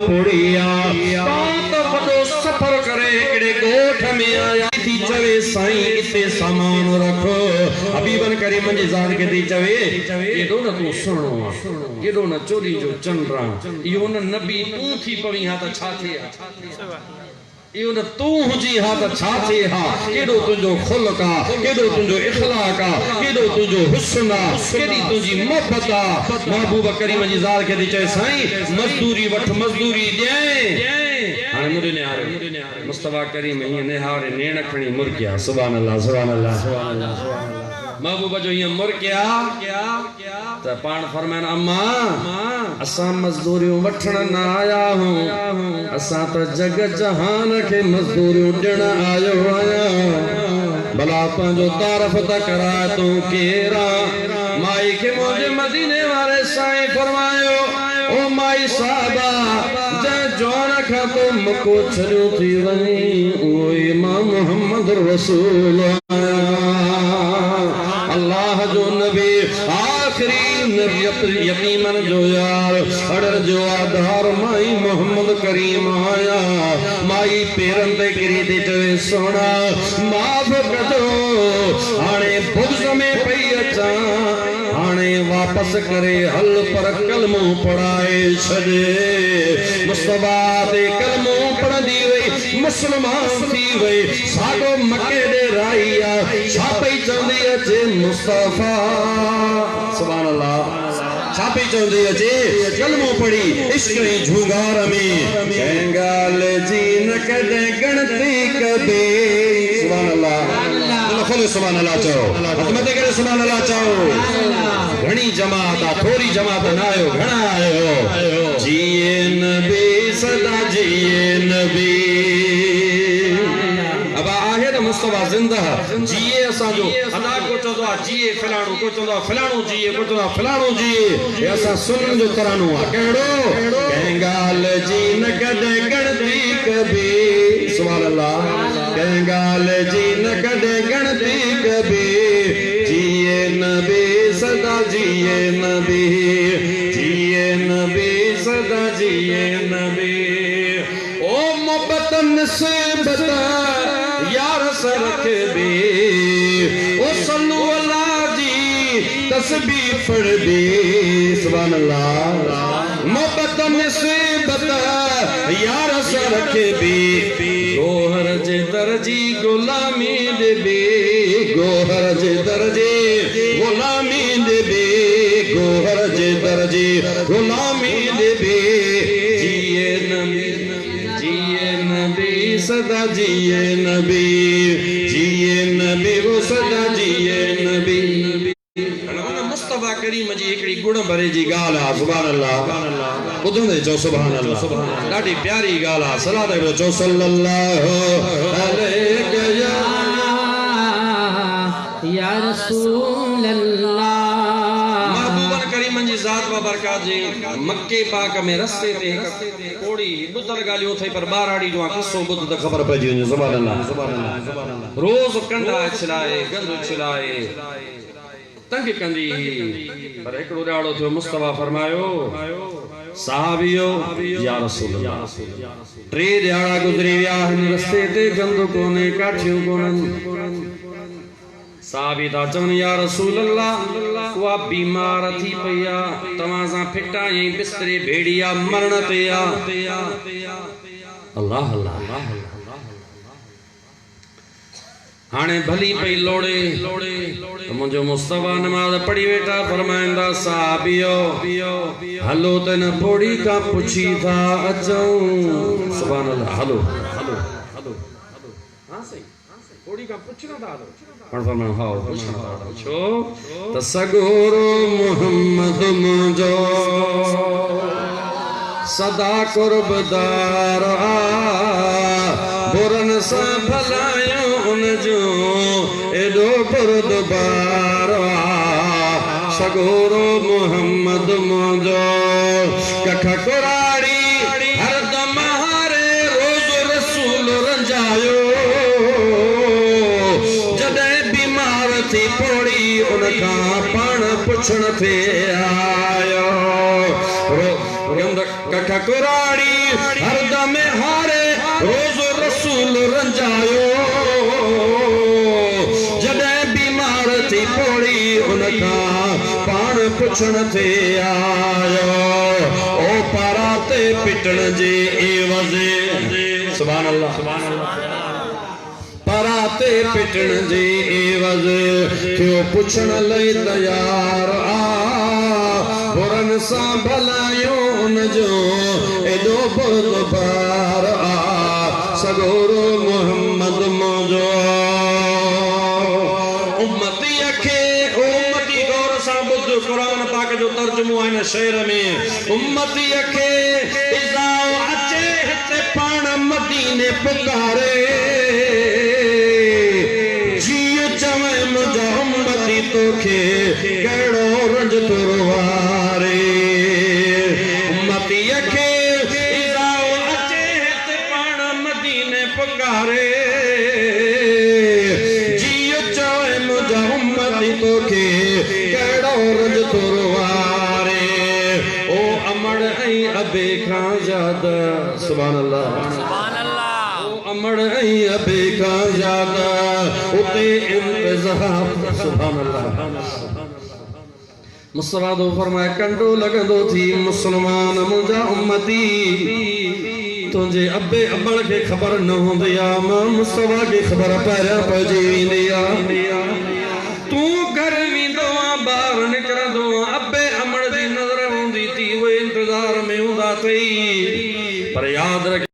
पुड़िया तो वडो सफर करे केड़े गोठ में आया थी चवे साईं इते सामान रखो हबीबन करीम जी ज़ात के दी चवे केडो न तू सुणो केडो न चोरी जो चंद्रा यो न नबी तू थी पवी हा त छा थे यो न तू हुजी हा त छा थे हा केडो तुजो खुलक आ केडो तुजो इखलाक आ केडो तुजो हुस्न आ केडी तुजी मोहब्बत आ महबूब करीम जी ज़ात के दी चवे साईं मजदूरी वठ मजदूरी दे हाने मुरे ने आरे मुस्तफा करीम ही ने हारे नेण खणी मुर गया सुभान अल्लाह सुभान अल्लाह सुभान अल्लाह महबूब जो ये मुर गया त पाण फरमान अम्मा असा मजदूरी वठण ना आया हूं असा तो जग जहान के मजदूरी देण आयो आया भला पंजो तारफ त करा तू केरा माई के मुझे मदीने वाले साईं फरमायो ओ माई साहबा जोन खा तो मको छड़ो थी वही ओ इमाम मोहम्मद रसूल अल्लाह जो नबी आखिरी नबियत यकीनन जो यार अड़र जो आधार माई मोहम्मद करीम आया माई पेरन ते गिरी दे चवे सोना माफ कजो हाने बुग्ज में पई अचा हाने वापस करे हल पर कलमो पढ़ाए छदे मुस्तफा दे कलमो पढ़दी वई मुसलमान थी वई साडो मक्के दे राइया छापई चंदी अचे मुस्तफा सुभान अल्लाह छापई चंदी अचे कलमो पढ़ी इश्क झूगार में कंगाल जी न कदे गणती कबे सुभान अल्लाह खोलो सुभान अल्लाह चओ मत करे सुभान अल्लाह चओ घणी जमात थोड़ी जमात ना आयो घणा आयो जिए नबी सदा जिए नबी अब आहे तो मुस्तफा जिंदा जिए असा जो अदा को चंदो जिए फलाणो को चंदो फलाणो जिए को चंदो फलाणो जिए ये असा सुनन जो तरानो आ केड़ो कंगाल जी न कदे गणती कभी सुभान अल्लाह कंगाल जी न कदे गणती कभी जिए नबी सदा जिए नबी सदा जिए नबी ओ मोहब्बत नसीबत यार सरख बे ओ सल्लु अला जी तस्बीह पढ़ बे सुभान अल्लाह मोहब्बत नसीबत यार सरख बे गोहर जे दर्जी गुलामी दे बे गोहर जे दर्जे गुलामी दे बे गोहर जे दर्जे गुलामी दे बे जिए नबी सदा जिए नबी वो सदा जिए नबी मुस्तफा करीम जी एकड़ी गुण भरे जी गाल आ सुभान अल्लाह बुधंदे चो सुभान अल्लाह ॾाढी प्यारी गाल आ सलात चो सल्लल्लाहु अलैहि या रसूल अल्लाह महबूबन करीम जी ज़ात व बरकत जी मक्के पाक में रस्ते ते कोड़ी बुधर गालियो थई पर बाराड़ी जो किस्सो बुध त खबर पजी वने सुभान अल्लाह रोज कंडा छिलाए गंद छिलाए तंग कंदी पर एकड़ो ॾाढो थियो मुस्तफा फरमायो साहबियो या रसूल अल्लाह टे ॾियारा गुजरी विया हिन रस्ते ते गंद कोने काठियूं कोनन साहबी ता चवन या रसूल अल्लाह वा बीमार थी पया तवा सा फिटा ये बिस्तरे भेड़िया मरण ते आ अल्लाह अल्लाह हाने भली पई लोड़े तो मुझो मुस्तफा नमाज पढ़ी वेठा फरमाइंदा साहबियो हलो तन थोड़ी का पुछी था अचूं सुभान अल्लाह हलो हां सही थोड़ी का पुछना था पण फरमायो हां पुछना था छो त सगोरो मोहम्मद मुझो सदा कुर्बदार बुरन सा भलायो उन जो एडो बुरदबार सगोरो मोहम्मद मुझो कख कुराड़ी हर दम हारे रोज रसूल रंजायो जदे बीमार थी पड़ी उनका पाण पुछण थे आयो कख कुराड़ी हरदम हारे रोज़ रसूल रंजायो जॾहिं बीमार थी पड़ी उनका पाण पुछण थे आयो ओ पराते पिटण जे एवज़े सुभान अल्लाह पराते पिटण जे एवज़ थियो पुछण लई तयार आ बुरन सां भलायूं उनजो एॾो बुरबार आ सगोरो मोहम्मद मुंहिंजो उम्मतीअ खे उम्मती गौर सां ॿुध क़ुरान पाक जो तर्जुमो आहे न शेर में उम्मतीअ खे इज़ाओ अचे हिते पाण मदीने पुकारे तोखे कहिड़ो रंज तुरवारे उम्मतीअ खे इज़ाओ अचे हिते पाण मदीने पुकारे जियो चवे मुंहिंजा उम्मती तोखे कहिड़ो रंज तुरवारे ओ अमड़ ऐं अबे खां यादि सुभान अल्लाह अमड़ ऐं अबे खां यादि उते इंतज़ार सुभान अल्लाह मुस्तफा दो फरमाए कंडो लगंदो थी मुसलमान मुंहिंजा उम्मती तुंहिंजे अबे अबड़ खे ख़बर न हूंदी आहे मां मुस्तफा खे ख़बर पहिरियां पइजी वेंदी आहे